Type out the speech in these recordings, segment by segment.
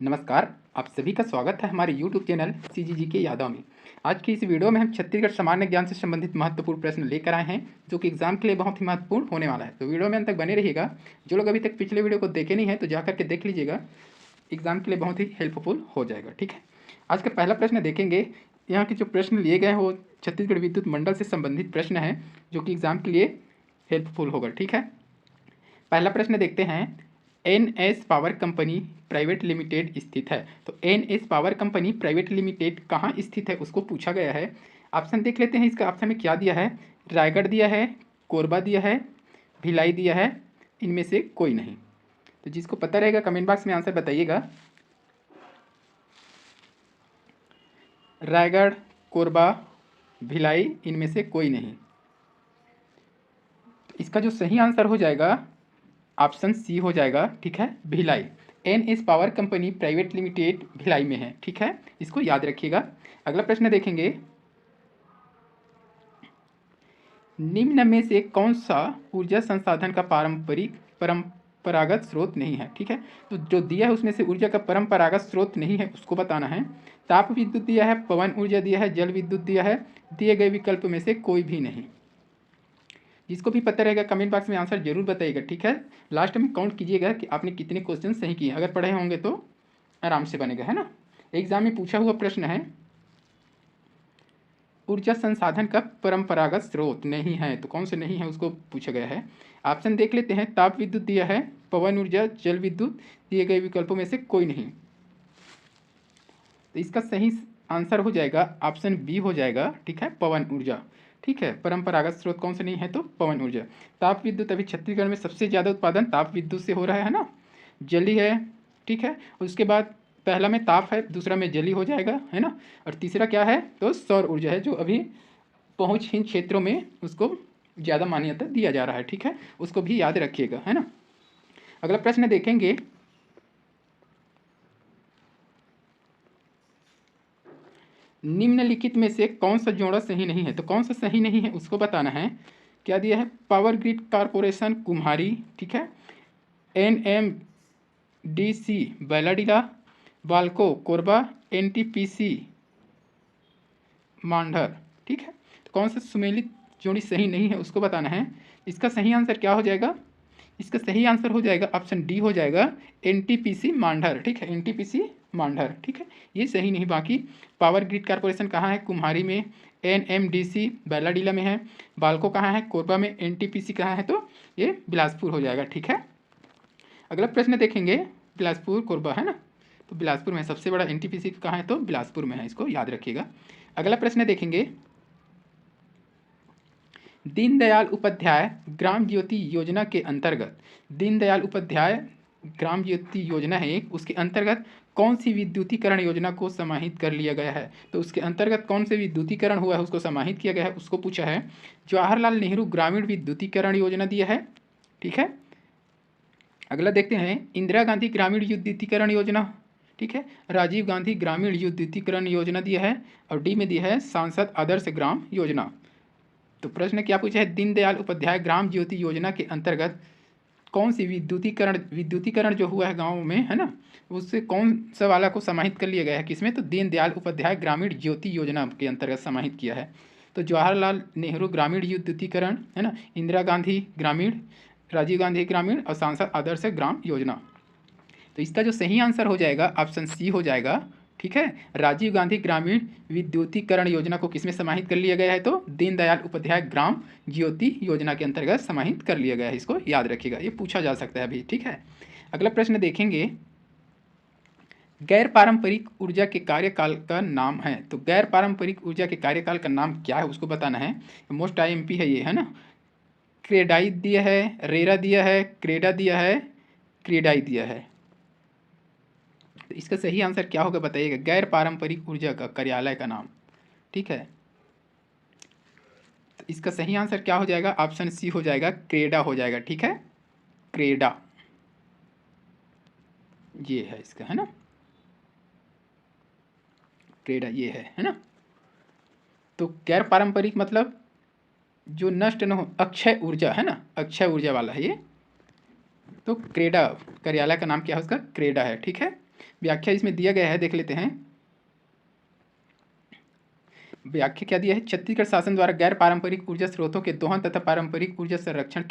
नमस्कार। आप सभी का स्वागत है हमारे YouTube चैनल CGG के यादव में। आज की इस वीडियो में हम छत्तीसगढ़ सामान्य ज्ञान से संबंधित महत्वपूर्ण प्रश्न लेकर आए हैं जो कि एग्जाम के लिए बहुत ही महत्वपूर्ण होने वाला है। तो वीडियो में अंत तक बने रहिएगा। जो लोग अभी तक पिछले वीडियो को देखे नहीं हैं तो जाकर के देख लीजिएगा, एग्जाम के लिए बहुत ही हेल्पफुल हो जाएगा। ठीक है, आज का पहला प्रश्न देखेंगे। यहाँ के जो प्रश्न लिए गए हैं वो छत्तीसगढ़ विद्युत मंडल से संबंधित प्रश्न है जो कि एग्जाम के लिए हेल्पफुल होगा। ठीक है, पहला प्रश्न देखते हैं। NS power company private limited स्थित है। तो NS power company private limited कहाँ स्थित है उसको पूछा गया है। ऑप्शन देख लेते हैं। इसका ऑप्शन में क्या दिया है? रायगढ़ दिया है, कोरबा दिया है, भिलाई दिया है, इनमें से कोई नहीं। तो जिसको पता रहेगा कमेंट बॉक्स में आंसर बताइएगा। रायगढ़, कोरबा, भिलाई, इनमें से कोई नहीं। तो इसका जो सही आंसर हो जाएगा ऑप्शन सी हो जाएगा। ठीक है, Bhilai. NS power company private limited Bhilai में है। ठीक है, इसको याद रखिएगा। अगला प्रश्न देखेंगे। निम्न में से कौन सा ऊर्जा संसाधन का परंपरागत स्रोत नहीं है? ठीक है, तो जो दिया है उसमें से ऊर्जा का परंपरागत स्रोत नहीं है उसको बताना है। ताप विद्युत दिया है, पवन ऊर्जा दिया है, जल विद्युत दिया है। दिए गए विकल्प में से कोई भी नहीं। जिसको भी पता रहेगा कमेंट बॉक्स में आंसर जरूर बताइएगा। ठीक है, लास्ट में काउंट कीजिएगा कि आपने कितने क्वेश्चन सही किए। अगर पढ़े होंगे तो आराम से बनेगा, है ना। एग्जाम में पूछा हुआ प्रश्न है, ऊर्जा संसाधन का परंपरागत स्रोत नहीं है, तो कौन से नहीं है उसको पूछा गया है। ऑप्शन देख लेते हैं। ताप विद्युत दिया है, पवन ऊर्जा, जल विद्युत, दिए गए विकल्पों में से कोई नहीं। तो इसका सही आंसर हो जाएगा ऑप्शन बी हो जाएगा। ठीक है, पवन ऊर्जा। ठीक है, परंपरागत स्रोत कौन से नहीं है? तो पवन ऊर्जा। ताप विद्युत अभी छत्तीसगढ़ में सबसे ज़्यादा उत्पादन ताप विद्युत से हो रहा है ना। जली है। ठीक है, उसके बाद पहला में ताप है, दूसरा में जली हो जाएगा, है ना। और तीसरा क्या है? तो सौर ऊर्जा है जो अभी पहुँचहीन क्षेत्रों में उसको ज़्यादा मान्यता दिया जा रहा है। ठीक है, उसको भी याद रखिएगा, है ना। अगला प्रश्न देखेंगे। निम्नलिखित में से कौन सा जोड़ा सही नहीं है? तो कौन सा सही नहीं है उसको बताना है। क्या दिया है? पावर ग्रिड कारपोरेशन कुम्हारी, ठीक है, NMDC बैलाडीला, वाल्को कोरबा, NTPC मांडर। ठीक है, तो कौन सा सुमेलित जोड़ी सही नहीं है उसको बताना है। इसका सही आंसर क्या हो जाएगा? इसका सही आंसर हो जाएगा ऑप्शन डी हो जाएगा, NTPC मांडर। ठीक है, NTPC मांडर। ठीक है, ये सही नहीं। बाकी पावर ग्रिड कारपोरेशन कहाँ है? कुम्हारी में। NMDC बैलाडीला में है। बाल्को कहाँ है? कोरबा में। NTPC कहाँ है? तो ये बिलासपुर हो जाएगा। ठीक है, अगला प्रश्न देखेंगे। बिलासपुर कोरबा है ना, तो बिलासपुर में सबसे बड़ा NTPC कहाँ है? तो बिलासपुर में है, इसको याद रखिएगा। अगला प्रश्न देखेंगे। दीनदयाल उपाध्याय ग्राम ज्योति योजना के अंतर्गत, दीनदयाल उपाध्याय ग्राम ज्योति योजना है एक, उसके अंतर्गत कौन सी विद्युतीकरण योजना को समाहित कर लिया गया है? तो उसके अंतर्गत कौन से विद्युतीकरण हुआ है उसको समाहित किया गया है उसको पूछा है। जवाहरलाल नेहरू ग्रामीण विद्युतीकरण योजना दिया है। ठीक है, अगला देखते हैं। इंदिरा गांधी ग्रामीण विद्युतीकरण योजना, ठीक है, राजीव गांधी ग्रामीण विद्युतीकरण योजना दिया है, और डी में दिया है सांसद आदर्श ग्राम योजना। तो प्रश्न क्या पूछा है? दीनदयाल उपाध्याय ग्राम ज्योति योजना के अंतर्गत कौन सी विद्युतीकरण जो हुआ है गाँव में, है ना, उससे कौन सा वाला को समाहित कर लिया गया है? किसमें? तो दीनदयाल उपाध्याय ग्रामीण ज्योति योजना के अंतर्गत समाहित किया है। तो जवाहरलाल नेहरू ग्रामीण विद्युतीकरण, है ना, इंदिरा गांधी ग्रामीण, राजीव गांधी ग्रामीण और सांसद आदर्श ग्राम योजना। तो इसका जो सही आंसर हो जाएगा ऑप्शन सी हो जाएगा। ठीक है, राजीव गांधी ग्रामीण विद्युतीकरण योजना को किसमें समाहित कर लिया गया है? तो दीनदयाल उपाध्याय ग्राम ज्योति योजना के अंतर्गत समाहित कर लिया गया है। इसको याद रखिएगा, ये पूछा जा सकता है अभी। ठीक है, अगला प्रश्न देखेंगे। गैर पारंपरिक ऊर्जा के कार्यकाल का नाम है। तो गैर पारंपरिक ऊर्जा के कार्यकाल का नाम क्या है उसको बताना है। मोस्ट IMP है ये, है ना। क्रेडाई दिया है, रेरा दिया है, क्रेडा दिया है, क्रेडाई दिया है। तो इसका सही आंसर क्या होगा बताइएगा। गैर पारंपरिक ऊर्जा का कार्यालय का नाम। ठीक है, तो इसका सही आंसर क्या हो जाएगा? ऑप्शन सी हो जाएगा, क्रेडा हो जाएगा। ठीक है, क्रेडा ये है इसका, है ना, क्रेडा ये है ना। तो गैर पारंपरिक मतलब जो नष्ट न हो, अक्षय ऊर्जा, है ना, अक्षय ऊर्जा वाला है ये। तो क्रेडा कार्यालय का नाम क्या है उसका? क्रेडा है। ठीक है, व्याख्या इसमें दिया गया है, देख लेते हैं। व्याख्या क्या दिया है? छत्तीसगढ़ शासन द्वारा गैर पारंपरिक ऊर्जा स्रोतों के दोहन तथा पारंपरिक ऊर्जा संरक्षण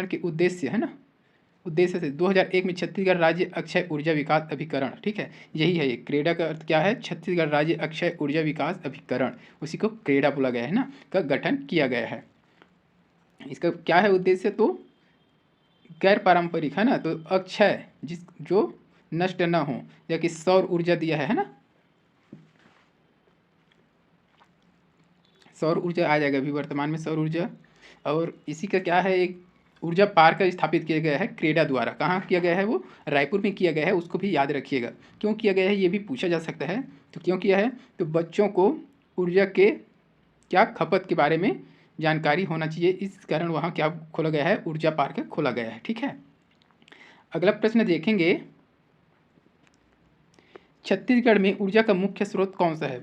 के उद्देश्य है ना, उद्देश्य से 2001 में छत्तीसगढ़ राज्य अक्षय ऊर्जा विकास अभिकरण, ठीक है, यही है ये क्रेडा का अर्थ क्या है? छत्तीसगढ़ राज्य अक्षय ऊर्जा विकास अभिकरण, उसी को क्रेडा बोला गया है ना, का गठन किया गया है। इसका क्या है उद्देश्य? तो गैर पारंपरिक है ना, तो अक्षय जो नष्ट न हो, जैसे सौर ऊर्जा दिया है ना, सौर ऊर्जा आ जाएगा अभी वर्तमान में सौर ऊर्जा। और इसी का क्या है, एक ऊर्जा पार्क स्थापित किया गया है क्रेडा द्वारा। कहाँ किया गया है? वो रायपुर में किया गया है, उसको भी याद रखिएगा। क्यों किया गया है ये भी पूछा जा सकता है। तो क्यों किया है? तो बच्चों को ऊर्जा के क्या खपत के बारे में जानकारी होना चाहिए, इस कारण वहाँ क्या खोला गया है? ऊर्जा पार्क खोला गया है, ठीक है। अगला प्रश्न देखेंगे, छत्तीसगढ़ में ऊर्जा का मुख्य स्रोत कौन सा है?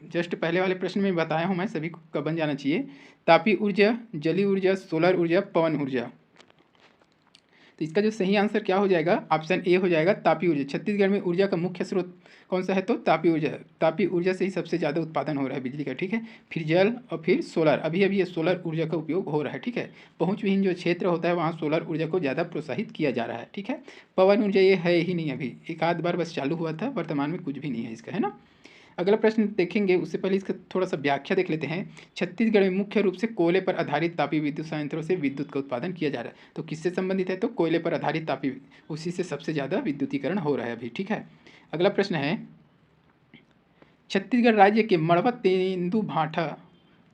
जस्ट पहले वाले प्रश्न में बताया हूँ मैं, सभी को बन जाना चाहिए। तापीय ऊर्जा, जलीय ऊर्जा, सोलर ऊर्जा, पवन ऊर्जा। तो इसका जो सही आंसर क्या हो जाएगा? ऑप्शन ए हो जाएगा, तापीय ऊर्जा। छत्तीसगढ़ में ऊर्जा का मुख्य स्रोत कौन सा है? तो तापीय ऊर्जा। तापीय ऊर्जा से ही सबसे ज़्यादा उत्पादन हो रहा है बिजली का, ठीक है। फिर जल और फिर सोलर, अभी अभी ये सोलर ऊर्जा का उपयोग हो रहा है, ठीक है। पहुँच विहीन जो क्षेत्र होता है वहाँ सोलर ऊर्जा को ज़्यादा प्रोत्साहित किया जा रहा है, ठीक है। पवन ऊर्जा ये है ही नहीं, अभी एक आध बार बस चालू हुआ था, वर्तमान में कुछ भी नहीं है इसका, है ना। अगला प्रश्न देखेंगे, उससे पहले इसका थोड़ा सा व्याख्या देख लेते हैं। छत्तीसगढ़ में मुख्य रूप से कोयले पर आधारित तापीय विद्युत संयंत्रों से विद्युत का उत्पादन किया जा रहा है। तो किससे संबंधित है? तो कोयले पर आधारित तापीय, उसी से सबसे ज़्यादा विद्युतीकरण हो रहा है अभी, ठीक है। अगला प्रश्न है, छत्तीसगढ़ राज्य के मड़वा तेंदु भाठा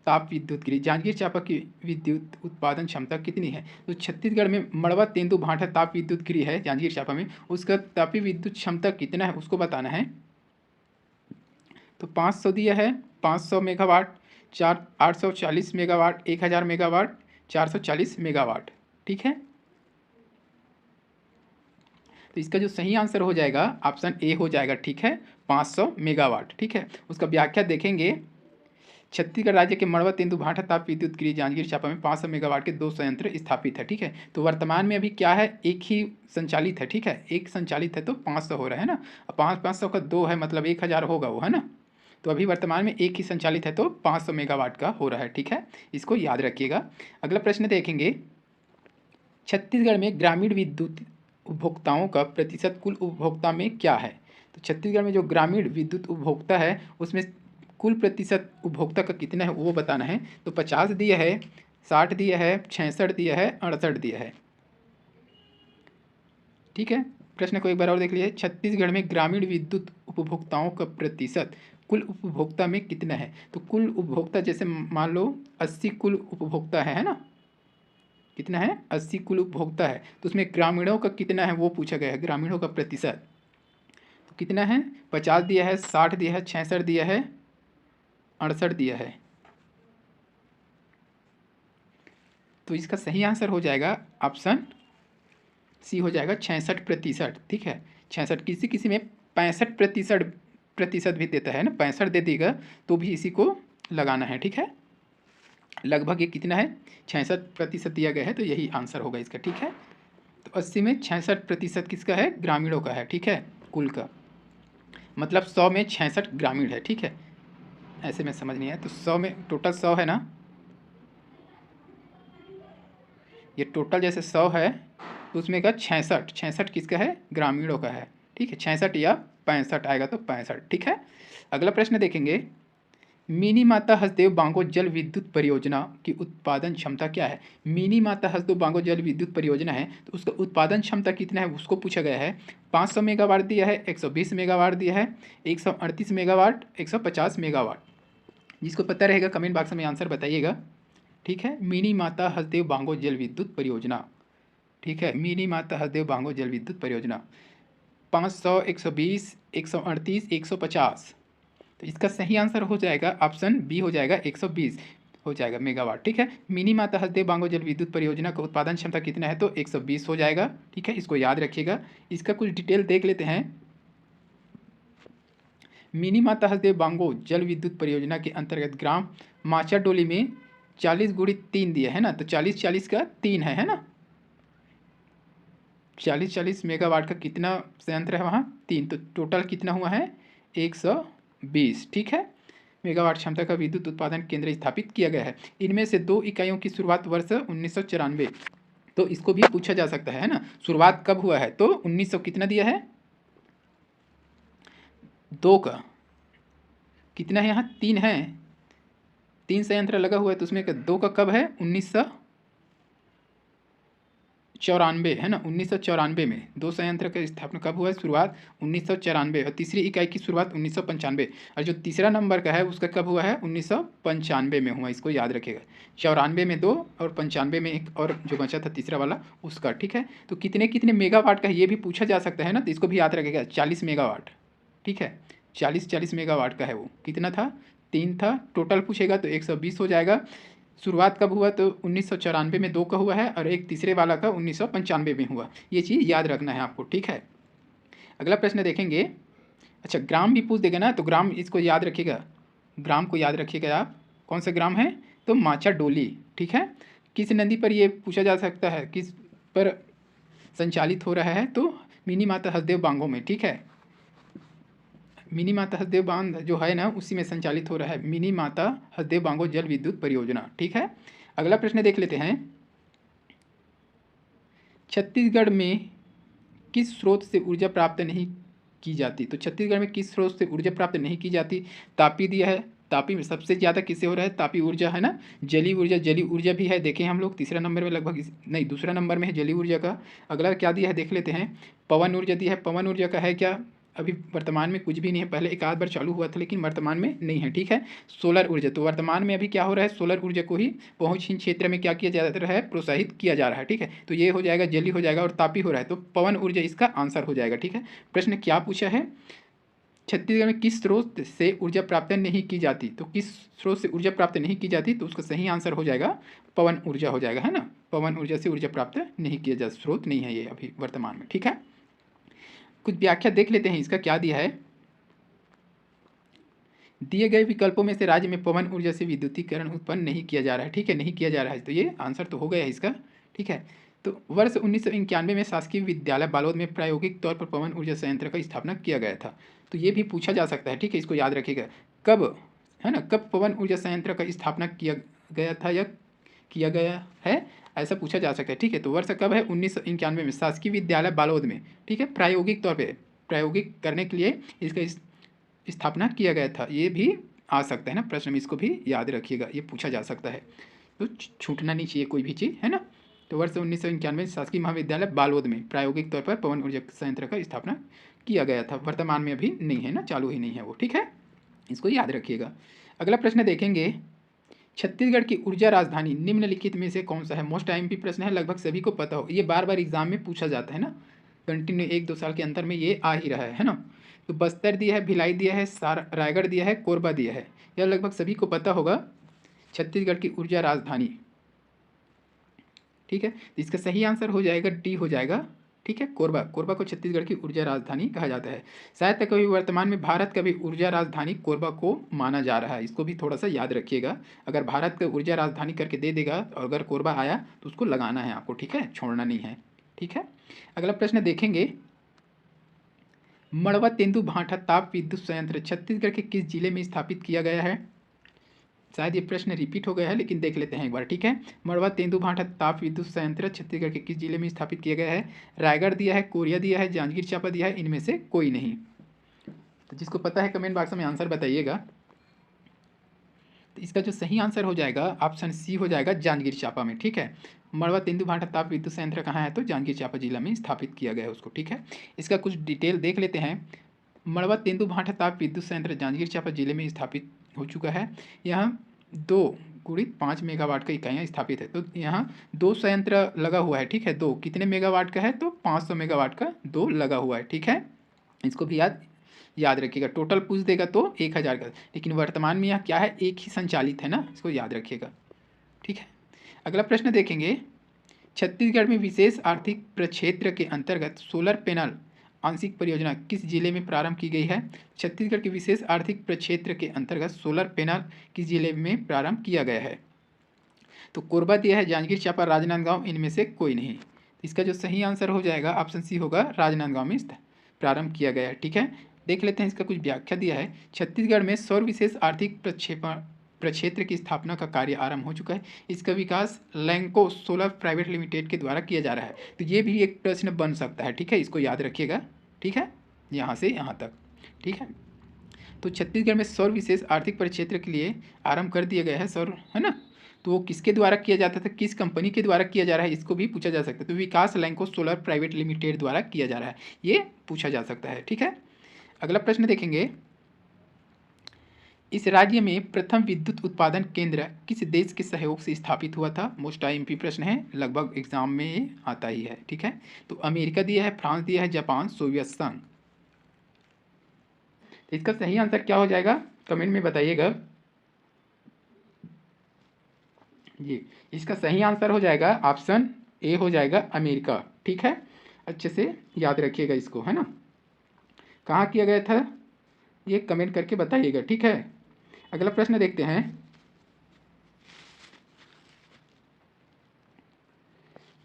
ताप विद्युत गृह जांजगीर चांपा की विद्युत उत्पादन क्षमता कितनी है? तो छत्तीसगढ़ में मड़वा तेंदु भाठा ताप विद्युत गृह है जांजगीर चांपा में, उसका तापीय विद्युत क्षमता कितना है उसको बताना है। तो 500 दिया है, 500 मेगावाट, 840 मेगावाट, 1000 मेगावाट, 440 मेगावाट, ठीक है। तो इसका जो सही आंसर हो जाएगा ऑप्शन ए हो जाएगा, ठीक है, 500 मेगावाट, ठीक है। उसका व्याख्या देखेंगे, छत्तीसगढ़ राज्य के मड़वा तेंदु भाठा ताप विद्युत गृह जांजगीर चांपा में 500 मेगावाट के 2 संयंत्र स्थापित है, ठीक है। तो वर्तमान में अभी क्या है? एक ही संचालित है, ठीक है, एक संचालित है, तो 500 हो रहा है ना। 500 का 2 है, मतलब 1000 होगा वो, है ना। तो अभी वर्तमान में एक ही संचालित है, तो 500 मेगावाट का हो रहा है, ठीक है, इसको याद रखिएगा। अगला प्रश्न देखेंगे, छत्तीसगढ़ में ग्रामीण विद्युत उपभोक्ताओं का प्रतिशत कुल उपभोक्ता में क्या है? तो छत्तीसगढ़ में जो ग्रामीण विद्युत उपभोक्ता है उसमें कुल प्रतिशत उपभोक्ता का कितना है वो बताना है। तो 50 दिया है, 60 दिया है, 66 दिया है, 68 दिया है, ठीक है। प्रश्न को एक बार और देख लीजिए, छत्तीसगढ़ में ग्रामीण विद्युत उपभोक्ताओं का प्रतिशत कुल उपभोक्ता में कितना है? तो कुल उपभोक्ता जैसे मान लो 80 कुल उपभोक्ता है ना, कितना है? 80 कुल उपभोक्ता है, तो उसमें ग्रामीणों का कितना है वो पूछा गया है, ग्रामीणों का प्रतिशत। तो कितना है? 50 दिया है, 60 दिया है, 66 दिया है, 68 दिया है। तो इसका सही आंसर हो जाएगा ऑप्शन सी हो जाएगा, 66%, ठीक है। 66, किसी किसी में 65% भी देता है ना, 65 दे देगा तो भी इसी को लगाना है, ठीक है। लगभग ये कितना है? 66% दिया गया है, तो यही आंसर होगा इसका, ठीक है। तो 80 में 66% किसका है? ग्रामीणों का है, ठीक है, कुल का। मतलब 100 में 66 ग्रामीण है, ठीक है, ऐसे में समझ नहीं आया। तो 100 में टोटल 100 है ना, ये टोटल जैसे 100 है तो उसमें का 66 किसका है? ग्रामीणों का है, ठीक है। 66 या 65 आएगा तो 65, ठीक है। अगला प्रश्न देखेंगे, मिनी माता हसदेव बांगो जल विद्युत परियोजना की उत्पादन क्षमता क्या है? मिनी माता हसदेव बांगो जल विद्युत परियोजना है, तो उसका उत्पादन क्षमता कितना है उसको पूछा गया है। 500 मेगावाट दिया है, 120 मेगावाट दिया है, 138 मेगावाट, 150 मेगावाट। जिसको पता रहेगा कमेंट बॉक्स में आंसर बताइएगा, ठीक है। मिनी माता हसदेव बांगो जल विद्युत परियोजना, ठीक है, मिनी माता हसदेव बांगो जल विद्युत परियोजना 500, 120, 138, 150। तो इसका सही आंसर हो जाएगा ऑप्शन बी हो जाएगा, 120 हो जाएगा मेगावाट, ठीक है। मिनी माता हसदेव बांगो जल विद्युत परियोजना का उत्पादन क्षमता कितना है? तो 120 हो जाएगा, ठीक है, इसको याद रखिएगा। इसका कुछ डिटेल देख लेते हैं। मिनी माता हसदेव बांगो जल विद्युत परियोजना के अंतर्गत ग्राम माचाडोली में 40 × 3 दिया है ना, तो 40 40 का 3 है ना। 40 मेगावाट का कितना संयंत्र है वहाँ? 3। तो टोटल कितना हुआ है? 120। ठीक है, मेगावाट क्षमता का विद्युत उत्पादन केंद्र स्थापित किया गया है। इनमें से 2 इकाइयों की शुरुआत वर्ष 1994, तो इसको भी पूछा जा सकता है ना, शुरुआत कब हुआ है? तो 1900 कितना दिया है? 2 का कितना है यहाँ? 3 है, 3 संयंत्र लगा हुआ है, तो उसमें 2 का कब है? 1994 है ना, 1994 में 2 संयंत्र का स्थापना कब हुआ है? शुरुआत 1994, और तीसरी इकाई की शुरुआत 1995, और जो तीसरा नंबर का है उसका कब हुआ है? 1995 में हुआ, इसको याद रखिएगा। 94 में 2 और 95 में 1, और जो बचा था तीसरा वाला उसका। ठीक है, तो कितने कितने मेगावाट का ये भी पूछा जा सकता है ना, तो इसको भी याद रखिएगा। 40 मेगावाट। ठीक है, 40 मेगावाट का है वो। कितना था? 3 था। टोटल पूछेगा तो 120 हो जाएगा। शुरुआत कब हुआ? तो 1994 में 2 का हुआ है, और एक तीसरे वाला का 1995 में हुआ। ये चीज़ याद रखना है आपको। ठीक है, अगला प्रश्न देखेंगे। अच्छा, ग्राम भी पूछ देगा ना, तो ग्राम इसको याद रखिएगा, ग्राम को याद रखिएगा आप। कौन सा ग्राम है? तो माचा डोली। ठीक है, किस नदी पर ये पूछा जा सकता है, किस पर संचालित हो रहा है? तो मिनी माता हसदेव बांगों में। ठीक है, मिनी माता हसदेव बांध जो है ना, उसी में संचालित हो रहा है मिनी माता हसदेव बांगो जल विद्युत परियोजना। ठीक है, अगला प्रश्न देख लेते हैं। छत्तीसगढ़ में किस स्रोत से ऊर्जा प्राप्त नहीं की जाती? तो छत्तीसगढ़ में किस स्रोत से ऊर्जा प्राप्त नहीं की जाती? तापी दिया है, तापी में सबसे ज़्यादा किससे हो रहा है? तापी ऊर्जा है ना। जली ऊर्जा, जली ऊर्जा भी है, देखें हम लोग तीसरा नंबर में लगभग नहीं, दूसरा नंबर में है जली ऊर्जा का। अगला क्या दिया है देख लेते हैं। पवन ऊर्जा दिया है, पवन ऊर्जा का है क्या? अभी वर्तमान में कुछ भी नहीं है, पहले एक आध बार चालू हुआ था लेकिन वर्तमान में नहीं है। ठीक है, सोलर ऊर्जा, तो वर्तमान में अभी क्या हो रहा है? सोलर ऊर्जा को ही पहुंचहीन क्षेत्र में क्या किया जा रहा है? प्रोत्साहित किया जा रहा है। ठीक है, तो ये हो जाएगा, जली हो जाएगा, और तापी हो रहा है, तो पवन ऊर्जा इसका आंसर हो जाएगा। ठीक है, प्रश्न क्या पूछा है? छत्तीसगढ़ में किस स्रोत से ऊर्जा प्राप्त नहीं की जाती? तो किस स्रोत से ऊर्जा प्राप्त नहीं की जाती, तो उसका सही आंसर हो जाएगा पवन ऊर्जा हो जाएगा, है ना। पवन ऊर्जा से ऊर्जा प्राप्त नहीं किया जा, स्रोत नहीं है ये अभी वर्तमान में। ठीक है, कुछ व्याख्या देख लेते हैं इसका क्या दिया है। दिए गए विकल्पों में से राज्य में पवन ऊर्जा से विद्युतीकरण उत्पन्न नहीं किया जा रहा है। ठीक है, नहीं किया जा रहा है, तो ये आंसर तो हो गया है इसका। ठीक है, तो वर्ष 1991 में शासकीय विद्यालय बालोद में प्रायोगिक तौर पर पवन ऊर्जा संयंत्र का स्थापना किया गया था। तो ये भी पूछा जा सकता है। ठीक है, इसको याद रखिएगा, कब, है ना, कब पवन ऊर्जा संयंत्र का स्थापना किया गया था या किया गया है, ऐसा पूछा जा सकता है। ठीक है, तो वर्ष कब है? 1991 में शासकीय विद्यालय बालोद में। ठीक है, प्रायोगिक तौर पर, प्रायोगिक करने के लिए इसका स्थापना किया गया था। ये भी आ सकता है ना प्रश्न में, इसको भी याद रखिएगा, ये पूछा जा सकता है, तो छूटना नहीं चाहिए कोई भी चीज़, है ना। तो वर्ष 1991 शासकीय महाविद्यालय बालोद में प्रायोगिक तौर पर पवन ऊर्जा संयंत्र का स्थापना किया गया था। वर्तमान में अभी नहीं है ना, चालू ही नहीं है वो। ठीक है, इसको याद रखिएगा। अगला प्रश्न देखेंगे। छत्तीसगढ़ की ऊर्जा राजधानी निम्नलिखित में से कौन सा है? मोस्ट IMP प्रश्न है, लगभग सभी को पता हो, ये बार बार एग्जाम में पूछा जाता है ना, कंटिन्यू 1-2 साल के अंतर में ये आ ही रहा है ना। तो बस्तर दिया है, भिलाई दिया है, रायगढ़ दिया है, कोरबा दिया है, यह लगभग सभी को पता होगा छत्तीसगढ़ की ऊर्जा राजधानी। ठीक है, तो इसका सही आंसर हो जाएगा डी हो जाएगा। ठीक है, कोरबा, कोरबा को छत्तीसगढ़ की ऊर्जा राजधानी कहा जाता है। शायद तक कभी वर्तमान में भारत का भी ऊर्जा राजधानी कोरबा को माना जा रहा है, इसको भी थोड़ा सा याद रखिएगा। अगर भारत का ऊर्जा राजधानी करके दे देगा और अगर कोरबा आया तो उसको लगाना है आपको। ठीक है, छोड़ना नहीं है। ठीक है, अगला प्रश्न देखेंगे। मड़वा तेंदु भाठा ताप विद्युत संयंत्र छत्तीसगढ़ के किस जिले में स्थापित किया गया है? शायद ये प्रश्न रिपीट हो गया है, लेकिन देख लेते हैं एक बार। ठीक है, मड़वा तेंदु भाठा ताप विद्युत संयंत्र छत्तीसगढ़ के किस जिले में स्थापित किया गया है? रायगढ़ दिया है, कोरिया दिया है, जांजगीर चांपा दिया है, इनमें से कोई नहीं। तो जिसको पता है कमेंट बॉक्स में आंसर बताइएगा। तो इसका जो सही आंसर हो जाएगा ऑप्शन सी हो जाएगा, जांजगीर चांपा में। ठीक है, मड़वा तेंदु भाठा ताप विद्युत संयंत्र कहाँ है? तो जांजगीर चांपा जिला में स्थापित किया गया है उसको। ठीक है, इसका कुछ डिटेल देख लेते हैं। मड़वा तेंदु भाठा ताप विद्युत संयंत्र जांजगीर चांपा जिले में स्थापित हो चुका है। यहाँ 2x5 मेगावाट का इकाइयाँ स्थापित है। तो यहाँ 2 संयंत्र लगा हुआ है। ठीक है, 2 कितने मेगावाट का है? तो 500 मेगावाट का 2 लगा हुआ है। ठीक है, इसको भी याद रखिएगा। टोटल पूछ देगा तो 1000 का, लेकिन वर्तमान में यहाँ क्या है? एक ही संचालित है ना, इसको याद रखिएगा। ठीक है, अगला प्रश्न देखेंगे। छत्तीसगढ़ में विशेष आर्थिक प्रक्षेत्र के अंतर्गत सोलर पैनल आंशिक परियोजना किस जिले में प्रारंभ की गई है? छत्तीसगढ़ के विशेष आर्थिक प्रक्षेत्र के अंतर्गत सोलर पैनल किस जिले में प्रारंभ किया गया है? तो कोरबा दिया है, जांजगीर चांपा, राजनांदगांव, इनमें से कोई नहीं। इसका जो सही आंसर हो जाएगा ऑप्शन सी होगा, राजनांदगांव में प्रारंभ किया गया है। ठीक है, देख लेते हैं इसका कुछ व्याख्या दिया है। छत्तीसगढ़ में सौर विशेष आर्थिक प्रक्षेत्र की स्थापना का कार्य आरंभ हो चुका है। इसका विकास लैंको सोलर प्राइवेट लिमिटेड के द्वारा किया जा रहा है। तो ये भी एक प्रश्न बन सकता है। ठीक है, इसको याद रखिएगा। ठीक है, यहाँ से यहाँ तक। ठीक है, तो छत्तीसगढ़ में सौर विशेष आर्थिक परिक्षेत्र के लिए आरंभ कर दिया गया है सौर, है ना। तो वो किसके द्वारा किया जाता था, किस कंपनी के द्वारा किया जा रहा है, इसको भी पूछा जा सकता है। तो विकास लैंको सोलर प्राइवेट लिमिटेड द्वारा किया जा रहा है, ये पूछा जा सकता है। ठीक है, अगला प्रश्न देखेंगे। इस राज्य में प्रथम विद्युत उत्पादन केंद्र किस देश के सहयोग से स्थापित हुआ था? मोस्ट आईएमपी प्रश्न है, लगभग एग्जाम में ये आता ही है। ठीक है, तो अमेरिका दिया है, फ्रांस दिया है, जापान, सोवियत संघ। तो इसका सही आंसर क्या हो जाएगा, कमेंट में बताइएगा। जी, इसका सही आंसर हो जाएगा ऑप्शन ए हो जाएगा, अमेरिका। ठीक है, अच्छे से याद रखिएगा इसको, है ना। कहाँ किया गया था ये कमेंट करके बताइएगा। ठीक है, अगला प्रश्न देखते हैं।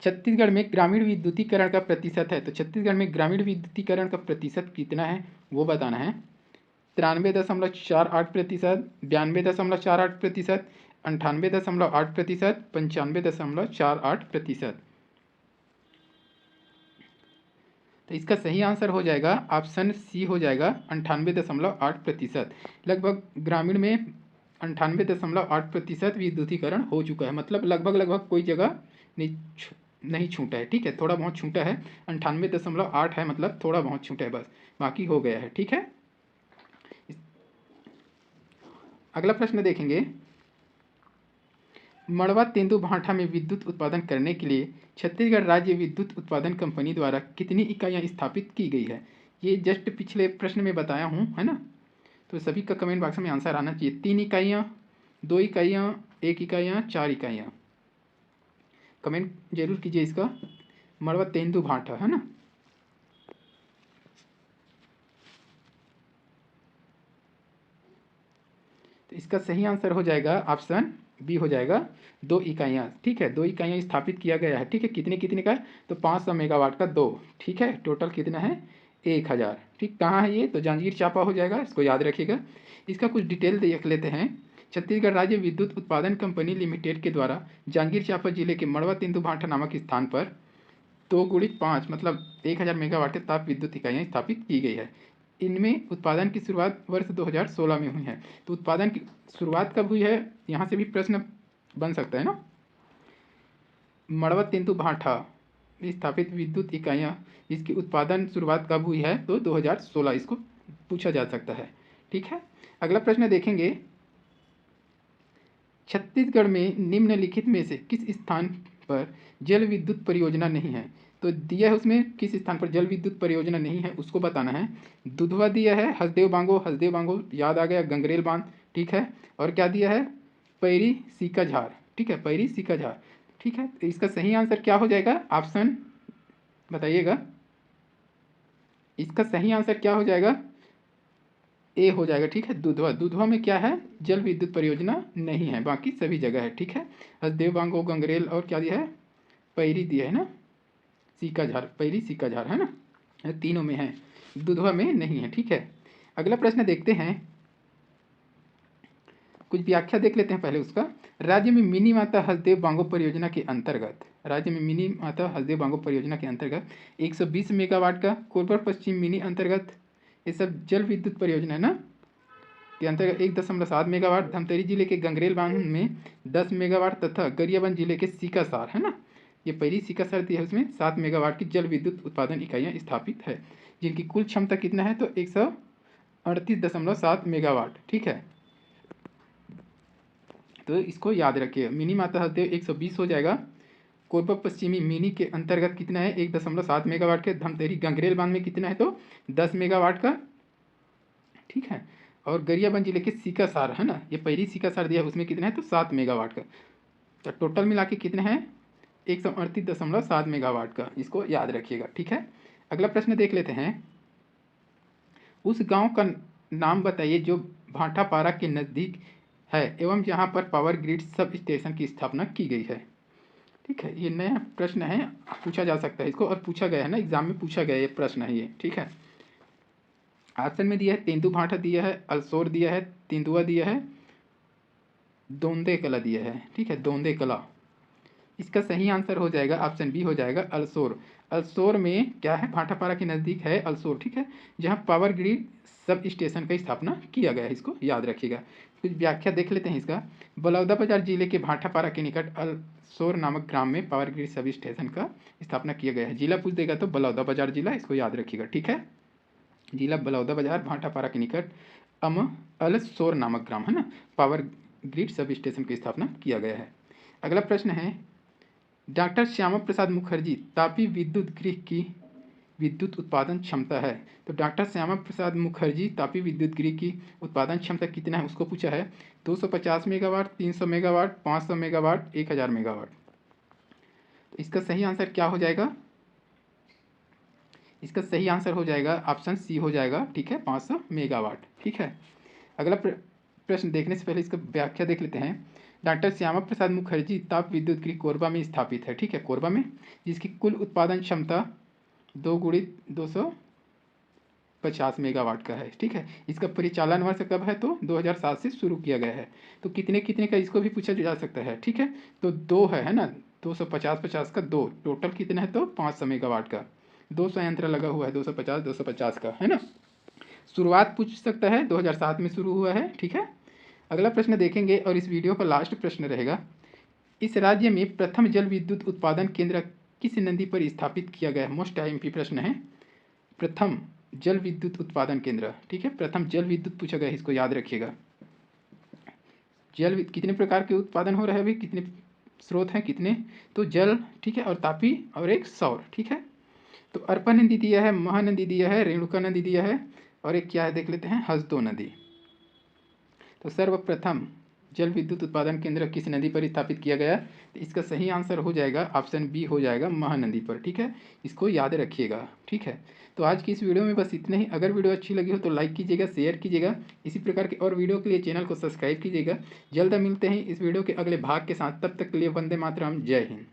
छत्तीसगढ़ में ग्रामीण विद्युतीकरण का प्रतिशत है, तो छत्तीसगढ़ में ग्रामीण विद्युतीकरण का प्रतिशत कितना है वो बताना है। 93.48%, 92.48%, 98.8%, 95.48%। तो इसका सही आंसर हो जाएगा ऑप्शन सी हो जाएगा, 98.8%। लगभग ग्रामीण में 98.8% विद्युतीकरण हो चुका है। मतलब लगभग लगभग कोई जगह नहीं छूटा है। ठीक है, थोड़ा बहुत छूटा है, 98.8 है, मतलब थोड़ा बहुत छूटा है बस, बाकी हो गया है। ठीक है, अगला प्रश्न देखेंगे। मड़वा तेंदुभाठा में विद्युत उत्पादन करने के लिए छत्तीसगढ़ राज्य विद्युत उत्पादन कंपनी द्वारा कितनी इकाइयाँ स्थापित की गई है? ये जस्ट पिछले प्रश्न में बताया हूँ, है ना। तो सभी का कमेंट बॉक्स में आंसर आना चाहिए। 3 इकाइयाँ, 2 इकाइयाँ, 1 इकाइयाँ, 4 इकाइयाँ। कमेंट जरूर कीजिए इसका। मड़वा तेंदुभाठा, है ना। तो इसका सही आंसर हो जाएगा ऑप्शन बी हो जाएगा, 2 इकाइयाँ। ठीक है, 2 इकाइयाँ स्थापित किया गया है। ठीक है, कितने कितने का, तो 500 मेगावाट का 2। ठीक है, टोटल कितना है, 1000। ठीक, कहाँ है ये, तो जांजगीर चांपा हो जाएगा, इसको याद रखिएगा। इसका कुछ डिटेल देख लेते हैं। छत्तीसगढ़ राज्य विद्युत उत्पादन कंपनी लिमिटेड के द्वारा जांजगीर चांपा जिले के मड़वा तेंदुभाठा नामक स्थान पर 2 × 5 मतलब 1000 मेगावाट के ताप विद्युत इकाइयाँ स्थापित की गई है। इनमें उत्पादन की शुरुआत वर्ष 2016 में हुई है। तो उत्पादन की शुरुआत कब हुई है, यहाँ से भी प्रश्न बन सकता है ना। मड़वा तेंदुभाठा स्थापित विद्युत इकाइयाँ, इसकी उत्पादन शुरुआत कब हुई है, तो 2016, इसको पूछा जा सकता है। ठीक है, अगला प्रश्न देखेंगे। छत्तीसगढ़ में निम्नलिखित में से किस स्थान पर जल विद्युत परियोजना नहीं है? तो दिया है उसमें किस स्थान पर जल विद्युत परियोजना नहीं है, उसको बताना है। दुधवा दिया है, हसदेव बांगो याद आ गया, गंगरेल बांध। ठीक है, और क्या दिया है, पैरी सीकाझार। ठीक है, पैरी सीकाझार। ठीक है, तो इसका सही आंसर क्या हो जाएगा, ऑप्शन बताइएगा। इसका सही आंसर क्या हो जाएगा, ए हो जाएगा। ठीक है, दुधवा में क्या है, जल विद्युत परियोजना नहीं है, बाकी सभी जगह है। ठीक है, हसदेव बांगो, गंगरेल और क्या दिया है, पैरी दिया है ना, सीकाझार, पैरी सीकाझार, है ना, तीनों में है, दुधवा में नहीं है। ठीक है, अगला प्रश्न देखते हैं। कुछ व्याख्या देख लेते हैं पहले उसका। राज्य में मिनी माता हसदेव बांगो परियोजना के अंतर्गत, राज्य में मिनी माता हसदेव बांगो परियोजना के अंतर्गत 120 मेगावाट का, कोरबा पश्चिम मिनी अंतर्गत, ये सब जल विद्युत परियोजना है ना, के अंतर्गत 1.7 मेगावाट, धमतरी जिले के गंगरेल बांध में 10 मेगावाट तथा गरियाबंद जिले के सीकासार, है ना, ये पहली सीकासार दी है, उसमें 7 मेगावाट की जल विद्युत उत्पादन इकाइयाँ स्थापित है, जिनकी कुल क्षमता कितना है, तो 138.7 मेगावाट। ठीक है, तो इसको याद रखिए। मिनी माता हसदेव 120 हो जाएगा, कोरबा पश्चिमी मिनी के अंतर्गत कितना है, 1.7 मेगावाट के, धमतरी गंगरेल बांध में कितना है, तो 10 मेगावाट का। ठीक है, और गरियाबंद जिले के सीकासार, है ना, ये पहली सीकासार दिया है, उसमें कितना है, तो 7 मेगावाट का। तो टोटल मिला के कितना है, 138.7 मेगावाट का, इसको याद रखिएगा। ठीक है, अगला प्रश्न देख लेते हैं। उस गांव का नाम बताइए जो भाटापारा के नज़दीक है एवं जहां पर पावर ग्रिड सब स्टेशन की स्थापना की गई है। ठीक है, ये नया प्रश्न है, पूछा जा सकता है इसको, और पूछा गया है ना, एग्जाम में पूछा गया ये प्रश्न है ये। ठीक है, ऑप्शन में दिया है तेंदु भाठा दिया है, अलसोर दिया है, तेंदुआ दिया है, दोंदे कला दिया है। ठीक है, दोंदे कला। इसका सही आंसर हो जाएगा ऑप्शन बी हो जाएगा अल्सोर। अल्सोर में क्या है, भाटापारा के नज़दीक है अल्सोर। ठीक है, जहाँ पावर ग्रिड सब स्टेशन का स्थापना किया गया है, इसको याद रखिएगा। कुछ व्याख्या देख लेते हैं इसका। बलौदाबाजार जिले के भाटापारा के निकट अल्सोर नामक ग्राम में पावर ग्रिड सब स्टेशन का स्थापना किया गया है। जिला पूछ देगा तो बलौदाबाजार जिला, इसको याद रखिएगा। ठीक है, जिला बलौदाबाजार, भाटापारा के निकट अल्सोर नामक ग्राम है ना, पावर ग्रिड सब स्टेशन की स्थापना किया गया है। अगला प्रश्न है, डॉक्टर श्यामा प्रसाद मुखर्जी तापी विद्युत गृह की विद्युत उत्पादन क्षमता है। तो डॉक्टर श्यामा प्रसाद मुखर्जी तापी विद्युत गृह की उत्पादन क्षमता कितना है, उसको पूछा है। 250 मेगावाट, 300 मेगावाट, 500 मेगावाट, 1000 मेगावाट। तो इसका सही आंसर क्या हो जाएगा, इसका सही आंसर हो जाएगा ऑप्शन सी हो जाएगा। ठीक है, 500 मेगावाट। ठीक है, अगला प्रश्न देखने से पहले इसका व्याख्या देख लेते हैं। डॉक्टर श्यामा प्रसाद मुखर्जी ताप विद्युत गृह कोरबा में स्थापित है। ठीक है, कोरबा में, जिसकी कुल उत्पादन क्षमता 2 गुणित 250 मेगावाट का है। ठीक है, इसका परिचालन वर्ष कब है, तो 2007 से शुरू किया गया है। तो कितने कितने का इसको भी पूछा जा सकता है। ठीक है, तो 2 है ना, 250 का 2, टोटल कितना है तो 500 मेगावाट का। 2 संयंत्र लगा हुआ है, 250 का है ना। शुरुआत पूछ सकता है, 2007 में शुरू हुआ है। ठीक है, अगला प्रश्न देखेंगे और इस वीडियो का लास्ट प्रश्न रहेगा। इस राज्य में प्रथम जल विद्युत उत्पादन केंद्र किस नदी पर स्थापित किया गया है। मोस्ट आईएमपी प्रश्न है, प्रथम जल विद्युत उत्पादन केंद्र। ठीक है, प्रथम जल विद्युत पूछा गया है, इसको याद रखिएगा। जल कितने प्रकार के उत्पादन हो रहे हैं अभी, कितने स्रोत हैं कितने, तो जल, ठीक है, और तापी और एक सौर। ठीक है, तो अर्पा नदी दिया है, महानदी दिया है, रेणुका नदी दिया है, और एक क्या है देख लेते हैं, हसदो नदी। तो सर्वप्रथम जल विद्युत उत्पादन केंद्र किस नदी पर स्थापित किया गया, तो इसका सही आंसर हो जाएगा ऑप्शन बी हो जाएगा, महानदी पर। ठीक है, इसको याद रखिएगा। ठीक है, तो आज की इस वीडियो में बस इतना ही। अगर वीडियो अच्छी लगी हो तो लाइक कीजिएगा, शेयर कीजिएगा। इसी प्रकार के और वीडियो के लिए चैनल को सब्सक्राइब कीजिएगा। जल्द मिलते हैं इस वीडियो के अगले भाग के साथ, तब तक के लिए वंदे मातरम, जय हिंद।